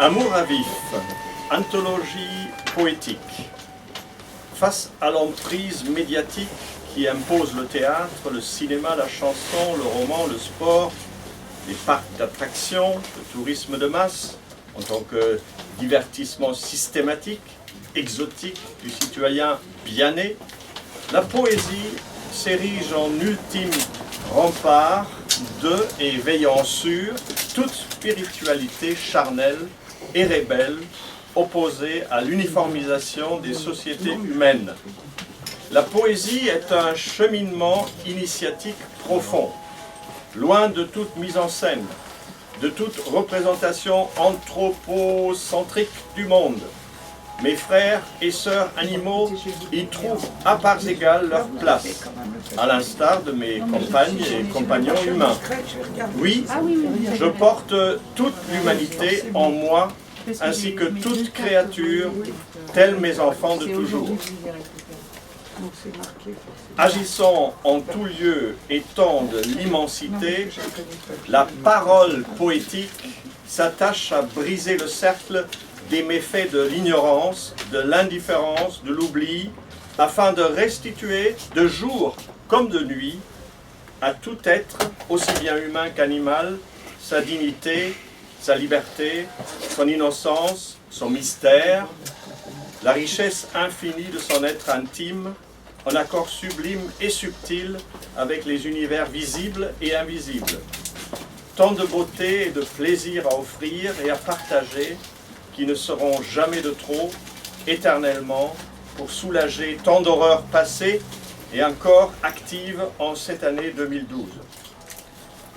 Amour à vif, anthologie poétique. Face à l'emprise médiatique qui impose le théâtre, le cinéma, la chanson, le roman, le sport, les parcs d'attractions, le tourisme de masse, en tant que divertissement systématique, exotique du citoyen bien né, la poésie s'érige en ultime rempart de et veillant sur toute spiritualité charnelle et rebelle opposée à l'uniformisation des sociétés humaines. La poésie est un cheminement initiatique profond, loin de toute mise en scène, de toute représentation anthropocentrique du monde. Mes frères et sœurs animaux y trouvent à parts égales leur place, à l'instar de mes compagnes et compagnons humains. Oui, je porte toute l'humanité en moi, ainsi que toute créature, tels mes enfants de toujours. Agissant en tout lieu et temps de l'immensité, la parole poétique s'attache à briser le cercle des méfaits de l'ignorance, de l'indifférence, de l'oubli, afin de restituer, de jour comme de nuit, à tout être, aussi bien humain qu'animal, sa dignité, sa liberté, son innocence, son mystère, la richesse infinie de son être intime, en accord sublime et subtil avec les univers visibles et invisibles. Tant de beauté et de plaisir à offrir et à partager, qui ne seront jamais de trop, éternellement, pour soulager tant d'horreurs passées et encore actives en cette année 2012.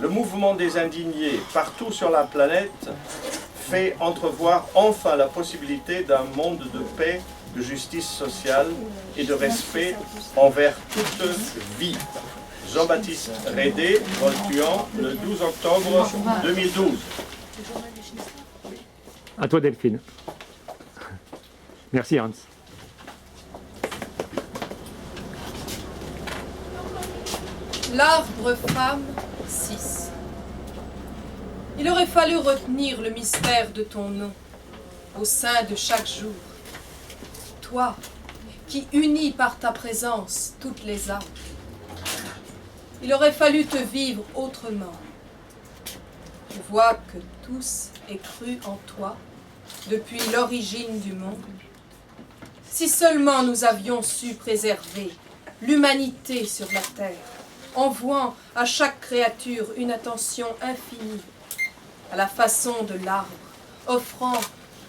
Le mouvement des indignés partout sur la planète fait entrevoir enfin la possibilité d'un monde de paix, de justice sociale et de respect envers toute vie. Jean-Baptiste Rédé, Voltuan, le 12 octobre 2012. À toi Delphine. Merci Hans. L'arbre femme 6. Il aurait fallu retenir le mystère de ton nom au sein de chaque jour. Toi, qui unis par ta présence toutes les âmes. Il aurait fallu te vivre autrement. Je vois que tous aient cru en toi depuis l'origine du monde. Si seulement nous avions su préserver l'humanité sur la terre, en vouant à chaque créature une attention infinie, à la façon de l'arbre, offrant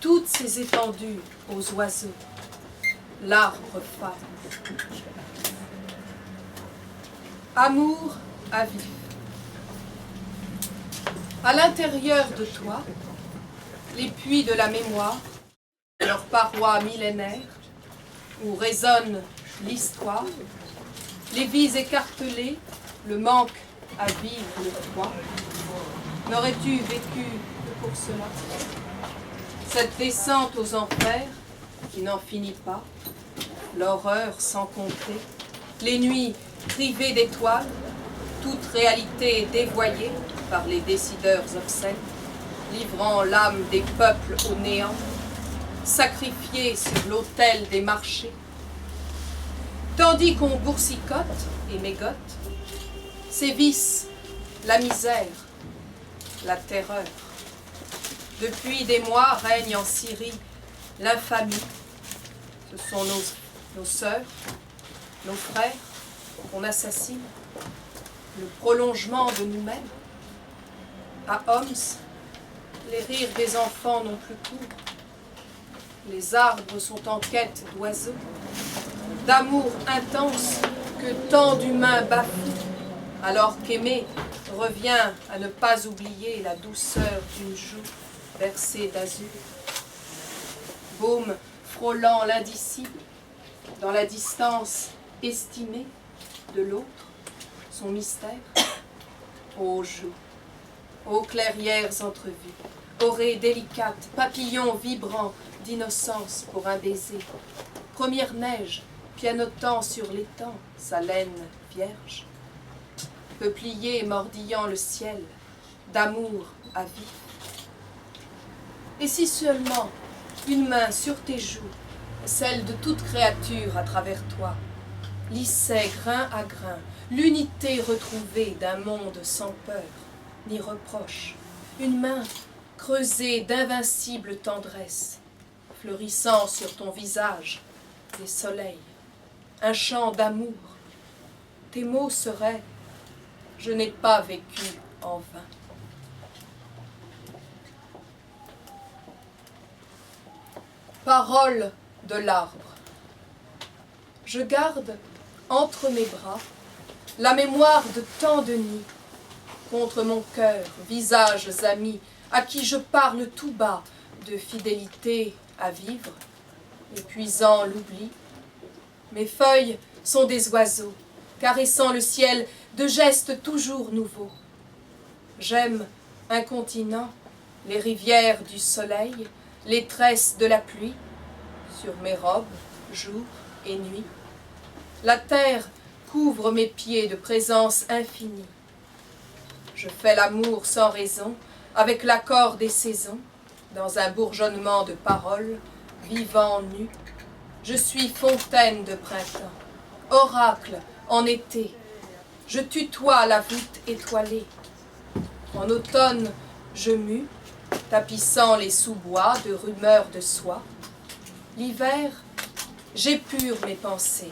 toutes ses étendues aux oiseaux. L'arbre femme. Amour à vif. À l'intérieur de toi, les puits de la mémoire, leurs parois millénaires, où résonne l'histoire, les vies écartelées, le manque à vivre le froid. N'aurais-tu vécu que pour cela? Cette descente aux enfers qui n'en finit pas, l'horreur sans compter, les nuits privées d'étoiles, toute réalité dévoyée par les décideurs obscènes, livrant l'âme des peuples au néant, sacrifiée sur l'autel des marchés. Tandis qu'on boursicote et mégote, sévissent la misère, la terreur. Depuis des mois règne en Syrie l'infamie. Ce sont nos sœurs, nos frères qu'on assassine, le prolongement de nous-mêmes. À Homs, les rires des enfants n'ont plus cours. Les arbres sont en quête d'oiseaux, d'amour intense que tant d'humains bafouent, alors qu'aimer revient à ne pas oublier la douceur d'une joue bercée d'azur. Baume frôlant l'indicible, dans la distance estimée de l'autre, son mystère. Ô joues, ô clairières entrevues, orées délicates, papillons vibrants d'innocence pour un baiser. Première neige, pianotant sur l'étang, sa laine vierge. Peuplier mordillant le ciel, d'amour à vif. Et si seulement une main sur tes joues, celle de toute créature à travers toi, lissait grain à grain l'unité retrouvée d'un monde sans peur ni reproche, une main creusée d'invincible tendresse, fleurissant sur ton visage des soleils, un chant d'amour, tes mots seraient « Je n'ai pas vécu en vain ». Parole de l'arbre. Je garde entre mes bras la mémoire de tant de nuits, contre mon cœur, visages amis, à qui je parle tout bas de fidélité à vivre, épuisant l'oubli. Mes feuilles sont des oiseaux, caressant le ciel de gestes toujours nouveaux. J'aime incontinent les rivières du soleil, les tresses de la pluie, sur mes robes, jour et nuit. La terre couvre mes pieds de présence infinie. Je fais l'amour sans raison, avec l'accord des saisons, dans un bourgeonnement de paroles, vivant nu. Je suis fontaine de printemps, oracle en été. Je tutoie la voûte étoilée. En automne, je mue, tapissant les sous-bois de rumeurs de soie. L'hiver, j'épure mes pensées.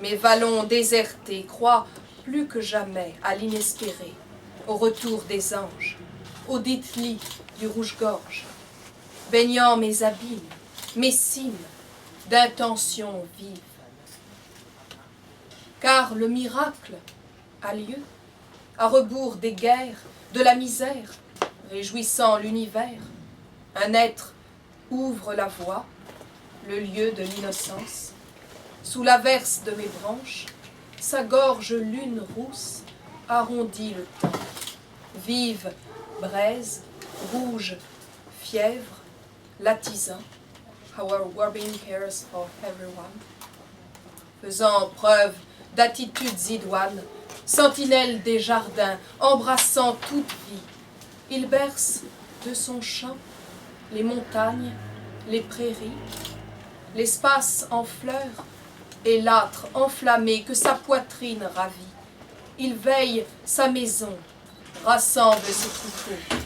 Mes vallons désertés croient plus que jamais à l'inespéré, au retour des anges, au dit-lit du rouge-gorge, baignant mes abîmes, mes cimes d'intentions vives. Car le miracle a lieu, à rebours des guerres, de la misère, réjouissant l'univers. Un être ouvre la voie, le lieu de l'innocence. Sous l'averse de mes branches, sa gorge lune rousse arrondit le temps. Vive braise, rouge, fièvre, l'attisant. Our warming cares for everyone. Faisant preuve d'attitudes idoines, sentinelle des jardins, embrassant toute vie, il berce de son chant les montagnes, les prairies, l'espace en fleurs et l'âtre enflammé que sa poitrine ravit. Il veille sa maison, rassemble ses troupeaux,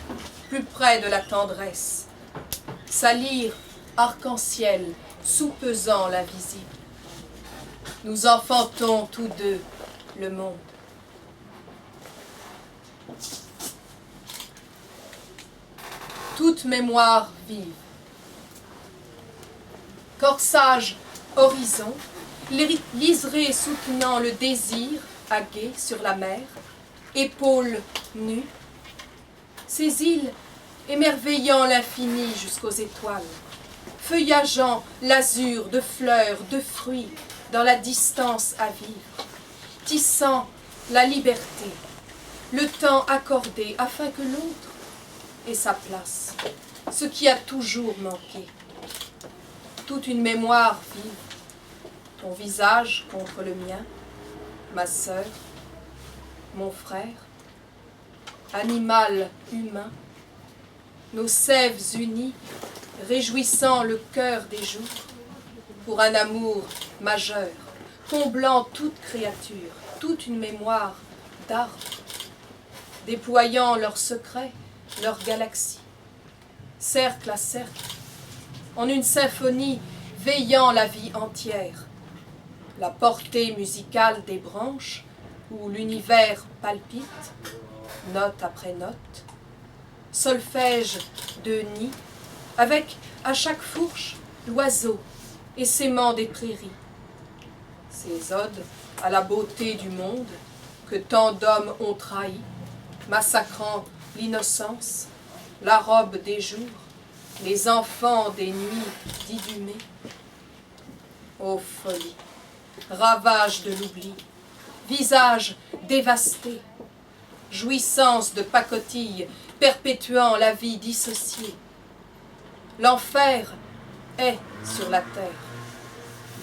plus près de la tendresse. Sa lyre arc-en-ciel, soupesant l'invisible. Nous enfantons tous deux le monde. Toute mémoire vive. Corsage, horizon, liseré soutenant le désir, aguet sur la mer, épaules nues. Ces îles émerveillant l'infini jusqu'aux étoiles, feuillageant l'azur de fleurs, de fruits, dans la distance à vivre, tissant la liberté, le temps accordé afin que l'autre ait sa place, ce qui a toujours manqué. Toute une mémoire vive, ton visage contre le mien, ma sœur, mon frère, animal humain, nos sèves unies, réjouissant le cœur des jours, pour un amour majeur, comblant toute créature, toute une mémoire d'arbres, déployant leurs secrets, leurs galaxies, cercle à cercle, en une symphonie veillant la vie entière, la portée musicale des branches où l'univers palpite, note après note, solfège de nid, avec à chaque fourche l'oiseau et s'aimant des prairies. Ces odes à la beauté du monde que tant d'hommes ont trahi, massacrant l'innocence, la robe des jours, les enfants des nuits d'Idumée. Ô folie, ravage de l'oubli, visage dévasté, jouissance de pacotille perpétuant la vie dissociée. L'enfer est sur la terre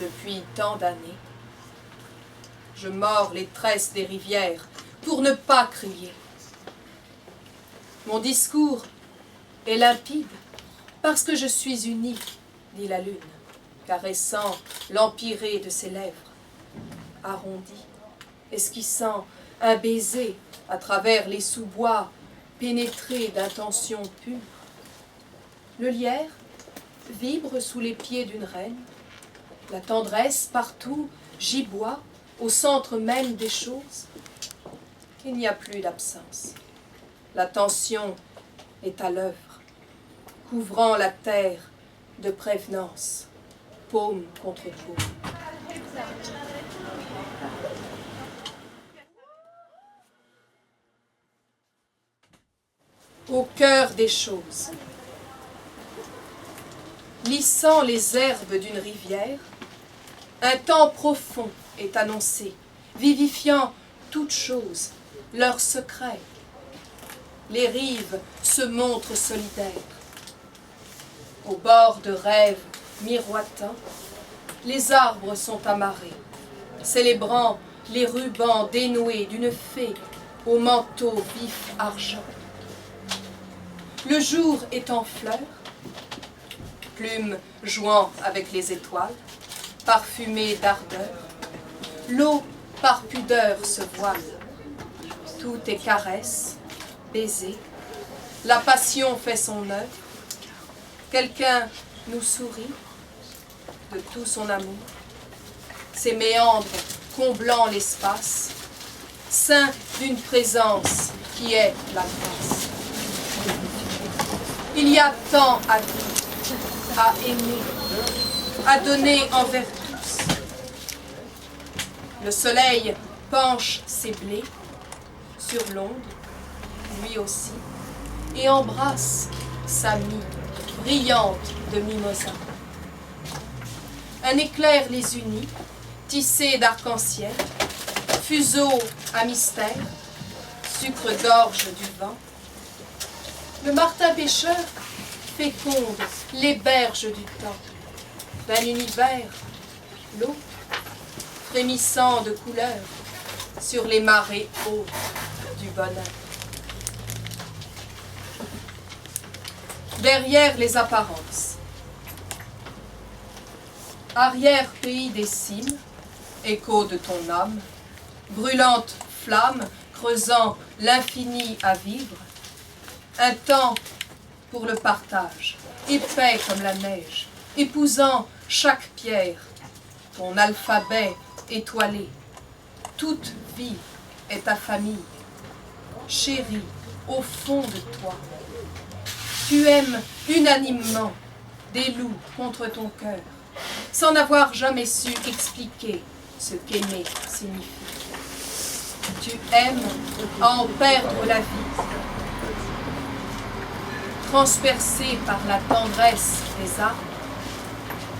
depuis tant d'années. Je mords les tresses des rivières pour ne pas crier. Mon discours est limpide, Parce que je suis unique, dit la lune, caressant l'empyrée de ses lèvres, arrondies, esquissant un baiser à travers les sous-bois pénétrés d'intentions pures. Le lierre vibre sous les pieds d'une reine, la tendresse partout giboie au centre même des choses. Il n'y a plus d'absence. La tension est à l'œuvre, couvrant la terre de prévenance, paume contre paume. Au cœur des choses, lissant les herbes d'une rivière, un temps profond est annoncé, vivifiant toutes choses, leurs secrets. Les rives se montrent solidaires. Au bord de rêves miroitants, les arbres sont amarrés, célébrant les rubans dénoués d'une fée au manteau vif argent. Le jour est en fleurs, plumes jouant avec les étoiles, parfumées d'ardeur. L'eau par pudeur se voile. Tout est caresse, baiser. La passion fait son œuvre. Quelqu'un nous sourit de tout son amour. Ses méandres comblant l'espace, sein d'une présence qui est la grâce. Il y a tant à vivre, à aimer, à donner envers tous. Le soleil penche ses blés sur l'onde, lui aussi, et embrasse sa mie brillante de mimosa. Un éclair les unit, tissé d'arc-en-ciel, fuseau à mystère, sucre-gorge du vent. Le martin pêcheur féconde les berges du temps, d'un univers, l'eau, frémissant de couleurs sur les marées hautes du bonheur. Derrière les apparences, arrière-pays des cimes, écho de ton âme, brûlante flamme creusant l'infini à vivre, un temps pour le partage, épais comme la neige, épousant chaque pierre, ton alphabet étoilé. Toute vie est ta famille, chérie au fond de toi. Tu aimes unanimement des loups contre ton cœur, sans n'avoir jamais su expliquer ce qu'aimer signifie. Tu aimes à en perdre la vie, transpercés par la tendresse des arbres.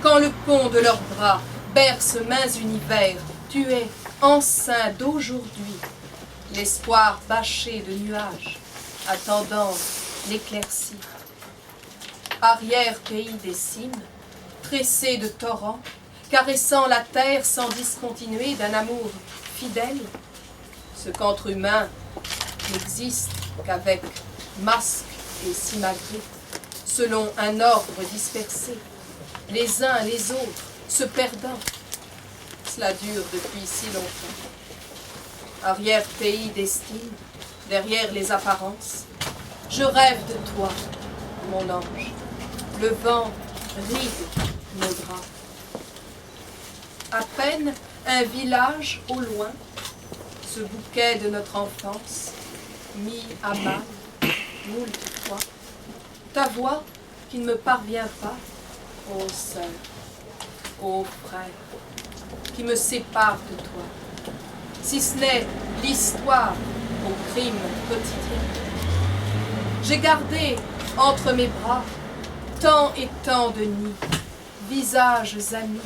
Quand le pont de leurs bras berce mains univers, tu es enceint d'aujourd'hui, l'espoir bâché de nuages, attendant l'éclaircie. Arrière-pays des cimes, tressé de torrents, caressant la terre sans discontinuer d'un amour fidèle, ce qu'entre humains n'existe qu'avec masque et simagrée, selon un ordre dispersé, les uns les autres se perdant. Cela dure depuis si longtemps. Arrière-pays d'estime, derrière les apparences, je rêve de toi, mon ange. Le vent ride nos draps. À peine un village au loin, ce bouquet de notre enfance, mis à mal, moult fois, ta voix qui ne me parvient pas, ô sœur, ô frère, qui me sépare de toi, si ce n'est l'histoire au crime quotidien. J'ai gardé entre mes bras tant et tant de nids, visages amis,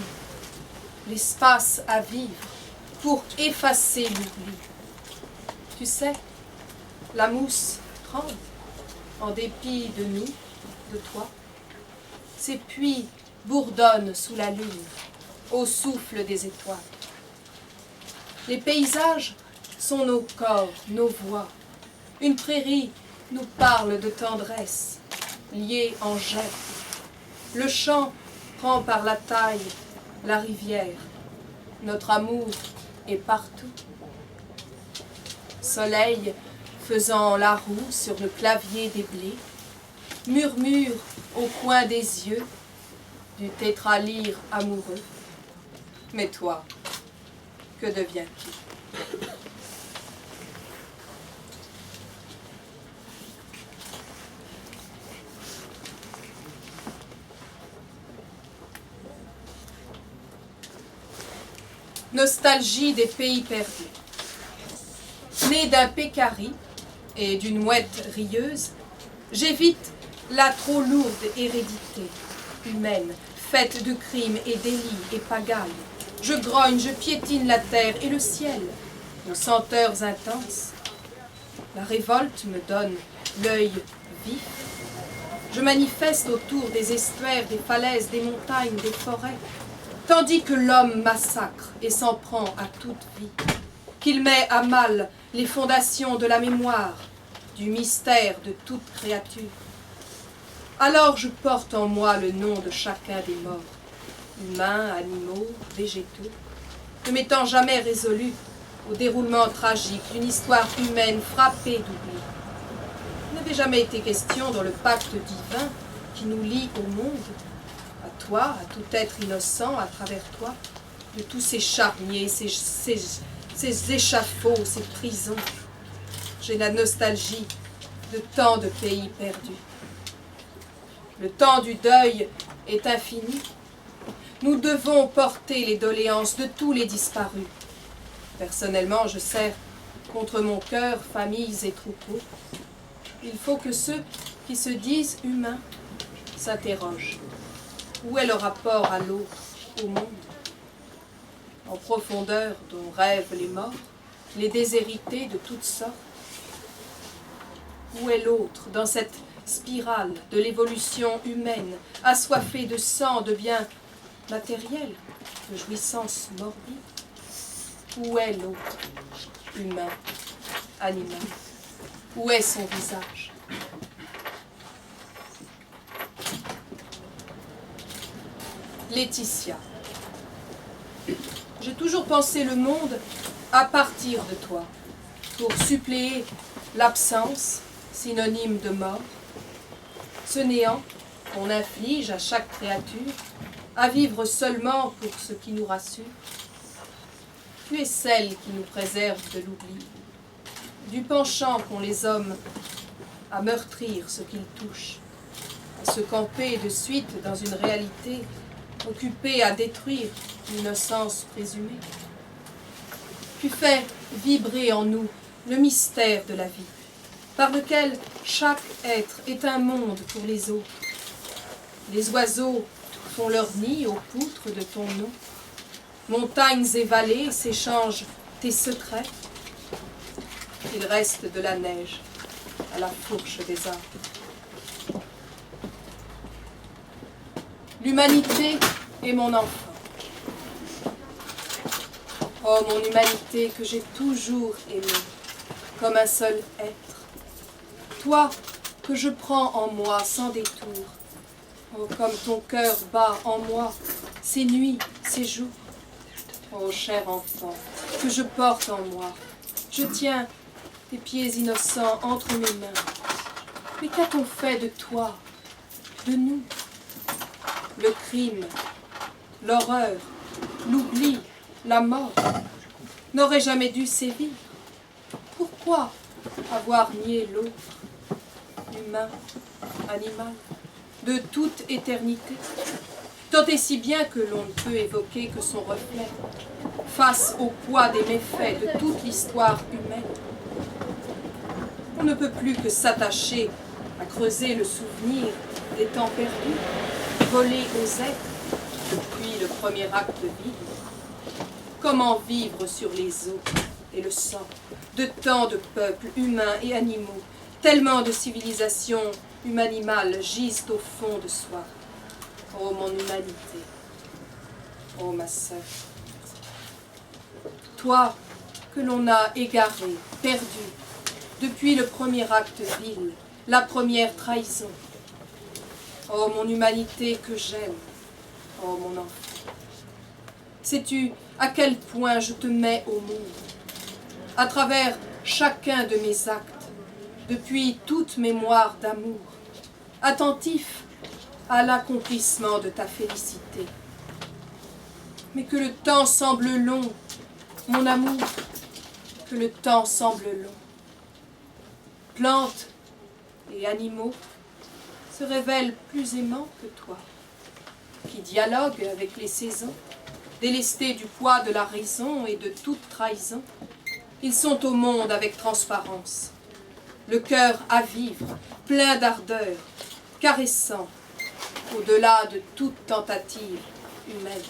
l'espace à vivre pour effacer l'oubli. Tu sais, la mousse tremble en dépit de nous, de toi. Ces puits bourdonnent sous la lune, au souffle des étoiles. Les paysages sont nos corps, nos voix. Une prairie nous parle de tendresse, liée en jet Le champ prend par la taille la rivière. Notre amour est partout. Soleil faisant la roue sur le clavier des blés, murmure au coin des yeux du tétralyre amoureux. Mais toi, que deviens-tu? Nostalgie des pays perdus. Né d'un pécari et d'une mouette rieuse, j'évite la trop lourde hérédité humaine, faite de crimes et délits et pagailles. Je grogne, je piétine la terre et le ciel, aux senteurs intenses. La révolte me donne l'œil vif. Je manifeste autour des estuaires, des falaises, des montagnes, des forêts, tandis que l'homme massacre et s'en prend à toute vie, qu'il met à mal les fondations de la mémoire, du mystère de toute créature. Alors je porte en moi le nom de chacun des morts, humains, animaux, végétaux, ne m'étant jamais résolu au déroulement tragique d'une histoire humaine frappée d'oubli. Il n'avait jamais été question dans le pacte divin qui nous lie au monde, à toi, à tout être innocent à travers toi, de tous ces charniers, ces échafauds, ces prisons. J'ai la nostalgie de tant de pays perdus. Le temps du deuil est infini. Nous devons porter les doléances de tous les disparus. Personnellement, je sers contre mon cœur familles et troupeaux. Il faut que ceux qui se disent humains s'interrogent. Où est le rapport à l'autre, au monde? En profondeur dont rêvent les morts, les déshérités de toutes sortes. Où est l'autre dans cette spirale de l'évolution humaine, assoiffée de sang, de biens matériels, de jouissances morbides? Où est l'autre, humain, animal? Où est son visage? Laetitia. J'ai toujours pensé le monde à partir de toi, pour suppléer l'absence, synonyme de mort, ce néant qu'on inflige à chaque créature, à vivre seulement pour ce qui nous rassure. Tu es celle qui nous préserve de l'oubli, du penchant qu'ont les hommes à meurtrir ce qu'ils touchent, à se camper de suite dans une réalité occupée à détruire l'innocence présumée. Tu fais vibrer en nous le mystère de la vie, par lequel chaque être est un monde pour les autres. Les oiseaux font leur nid aux poutres de ton nom. Montagnes et vallées s'échangent tes secrets. Il reste de la neige à la fourche des arbres. L'humanité est mon enfant. Oh, mon humanité que j'ai toujours aimée, comme un seul être. Toi que je prends en moi sans détour. Oh, comme ton cœur bat en moi, ces nuits, ces jours. Oh, cher enfant, que je porte en moi. Je tiens tes pieds innocents entre mes mains. Mais qu'a-t-on fait de toi, de nous? Le crime, l'horreur, l'oubli, la mort n'auraient jamais dû sévir. Pourquoi avoir nié l'autre, humain, animal, de toute éternité, tant et si bien que l'on ne peut évoquer que son reflet, face au poids des méfaits de toute l'histoire humaine? On ne peut plus que s'attacher à creuser le souvenir des temps perdus, volés aux êtres depuis le premier acte vide. Comment vivre sur les eaux et le sang de tant de peuples humains et animaux, tellement de civilisations humanimales gisent au fond de soi. Oh mon humanité, oh ma sœur, toi que l'on a égaré, perdu, depuis le premier acte vil, la première trahison. Oh, mon humanité que j'aime. Oh, mon enfant. Sais-tu à quel point je te mets au monde, à travers chacun de mes actes, depuis toute mémoire d'amour, attentif à l'accomplissement de ta félicité. Mais que le temps semble long, mon amour, que le temps semble long. Plantes et animaux se révèlent plus aimants que toi, qui dialoguent avec les saisons, délestés du poids de la raison et de toute trahison. Ils sont au monde avec transparence, le cœur à vivre, plein d'ardeur, caressant, au-delà de toute tentative humaine.